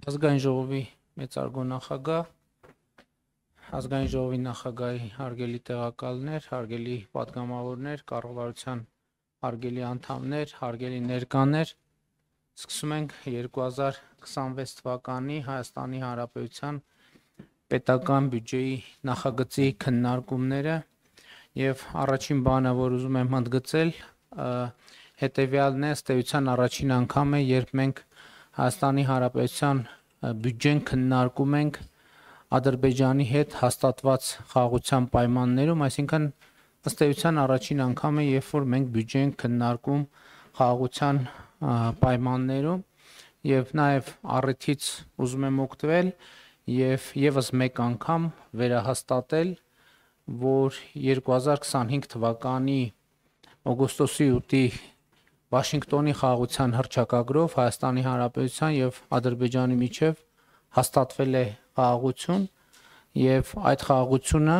Ազգային ժողովի մեծարգո նախագահ, ազգային ժողովի նախագահի հարգելի տեղակալներ, հարգելի պատգամավորներ, կառավարության հարգելի անդամներ, հարգելի ներկաներ, սկսում ենք 2026 թվականի Հայաստանի Հանրապետության պետական բյուջեի նախագծի քննարկումները եւ առաջին բանը, որ ուզում եմ ընդգծել, հետեւյալն է, ըստ էության առաջին անգամ է, երբ մենք Հայաստանի Հանրապետության բյուջեն քննարկում ենք Ադրբեջանի հետ հաստատված խաղաղության պայմաններում, այսինքն ըստ էության առաջին անգամ է, երբ որ մենք բյուջե ենք քննարկում խաղաղության պայմաններում եւ նաեւ առիթից ուզում եմ օգտվել եւ եւս մեկ անգամ վերահաստատել, որ 2025 թվականի օգոստոսի 8-ի Վաշինգտոնի խաղաղության հռչակագրով Հայաստանի Հանրապետության եւ Ադրբեջանի միջև հաստատվել է խաղաղություն եւ այդ խաղաղությունը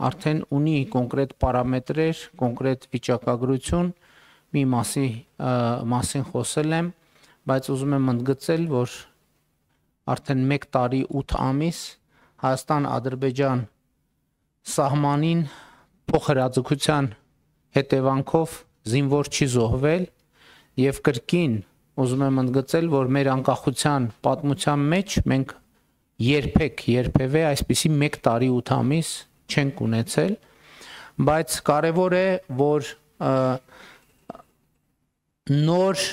արդեն ունի կոնկրետ պարամետրեր, կոնկրետ վիճակագրություն, մի մասին խոսել եմ, բայց ուզում եմ ընդգծել, որ արդեն 1 տարի 8 ամիս Հայաստան-Ադրբեջան սահմանին փոխհրաձգության հետևանքով զինվոր չի զոհվել եւ կրկին ուզում եմ ընդգծել, որ մեր անկախության պատմության մեջ մենք երբևէ այսպիսի 1 տարի 8 ամիս չենք ունեցել, բայց կարևոր է, որ նոր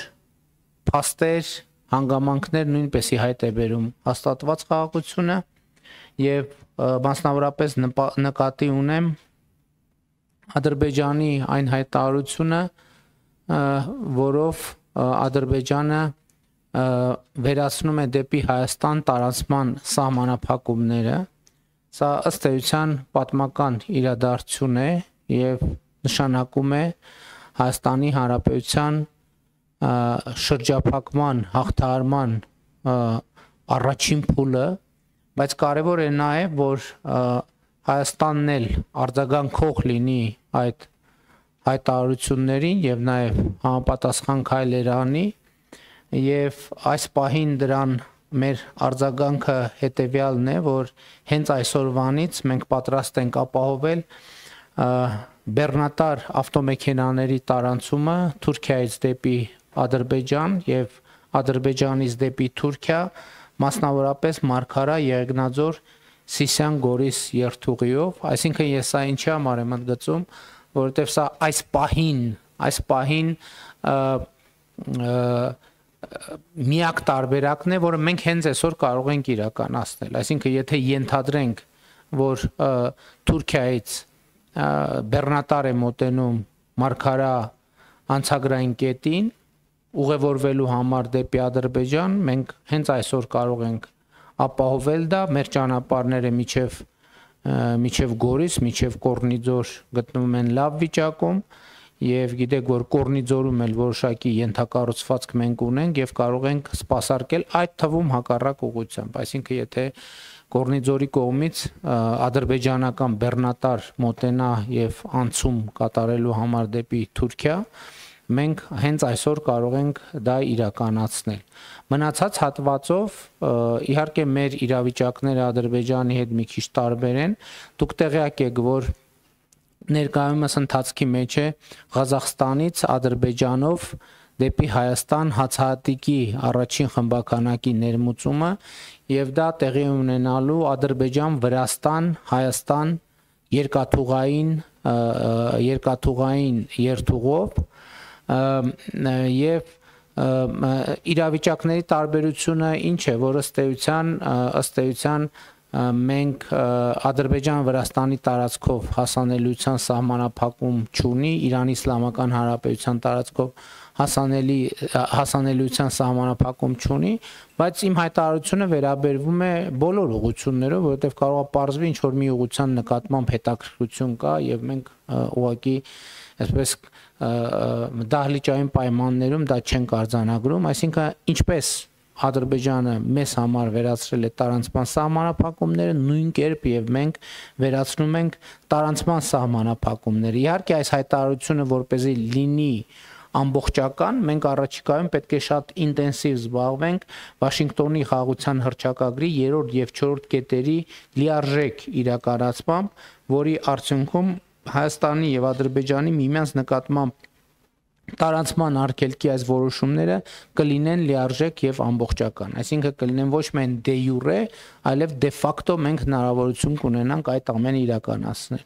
փաստեր, հանգամանքներ նույնպես ի հայտ է բերում հաստատված խաղաղությունը եւ մասնավորապես նկատի ունեմ Ադրբեջանի այն հայտարարությունը, որով Ադրբեջանը վերացնում է դեպի Հայաստան տարածման սահմանափակումները, սա ըստ էության պատմական իրադարձություն է եւ նշանակում է Հայաստանի Հանրապետության շրջափակման, հաղթահարման առաջին փուլը, բայց կարևոր է նաեւ, որ Հայաստանն էլ արձագանքող լինի այդ հայտարարություններին եւ նաեւ համապատասխան քայլեր անի եւ այս պահին դրան մեր արձագանքը հետեւյալն է, որ հենց այսօրվանից մենք պատրաստ ենք ապահովել բեռնատար ավտոմեքենաների տարանցումը Թուրքիայից դեպի Ադրբեջան եւ Ադրբեջանից դեպի Թուրքիա, մասնավորապես Մարգարա, Եղեգնաձոր, Սիսիան, Գորիս երթուղիով, այսինքն ես սա ինչի համար եմ ընդգծում, որովհետեւ սա այս պահին միակ տարբերակն է, որը մենք հենց այսօր կարող ենք իրականացնել, այսինքն եթե ենթադրենք, որ Թուրքիայից բեռնատար է մոտենում Մարգարա անցագրային կետին ուղևորվելու համար դեպի Ադրբեջան, մենք հենց այսօր կարող ենք ապահովել դա, մեր ճանապարհները միջև Գորիս, միջև Կորնիձոր գտնվում են լավ վիճակում եւ գիտեք, որ Կորնիձորում էլ որոշակի ենթակառուցվածք մենք ունենք եւ կարող ենք սպասարկել այդ թվում հակառակ ուղղությամբ, այսինքն եթե Կորնիձորի կողմից ադրբեջանական բեռնատար մոտենա եւ անցում կատարելու համար դեպի Թուրքիա, մենք հենց այսօր կարող ենք դա իրականացնել։ Մնացած հատվածով իհարկե մեր իրավիճակները Ադրբեջանի հետ մի քիչ տարբեր են։ Դուք տեղյակ եք, որ ներկայումս ընթացքի մեջ է Ղազախստանից Ադրբեջանով դեպի Հայաստան հացահատիկի առաջին խմբականակի ներմուծումը եւ դա տեղի ունենալու Ադրբեջան-Վրաստան, Հայաստան երկաթուղային երթուղով եւ իրավիճակների տարբերությունը ինչ է, որ ըստ էության մենք Ադրբեջան-Վրաստանի տարածքով հասանելիության սահմանափակում չունի, Իրանի Իսլամական Հանրապետության տարածքով հասանելիության սահմանափակում չունի, բայց իմ հայտարարությունը վերաբերվում է բոլոր ուղղություններով, որովհետև կարող է պարզվի ինչ որ մի ուղղության նկատմամբ հետաքրքրություն կա եւ մենք ուղղակի այսպես դահլիճային պայմաններում դա չենք արձանագրում, այսինքն ինչպես Ադրբեջանը մեզ համար վերացրել է տարանցման սահմանափակումները, նույն կերպ եւ մենք վերացնում ենք տարանցման սահմանափակումները։ Իհարկե այս հայտարարությունը որպեսզի լինի ամբողջական, մենք առաջիկայում պետք է շատ ինտենսիվ զբաղվենք Վաշինգտոնի խաղաղության հռչակագրի 3-րդ եւ 4-րդ կետերի լիարժեք իրականացմամբ, որի արդյունքում Հայաստանի եւ Ադրբեջանի միմյանց նկատմամբ տարանցման արգելքի այս որոշումները կլինեն լիարժեք եւ ամբողջական, այսինքն կլինեն ոչ միայն դե յուրե, այլև դե ֆակտո մենք հնարավորություն կունենանք այդ ամենը իրականացնել։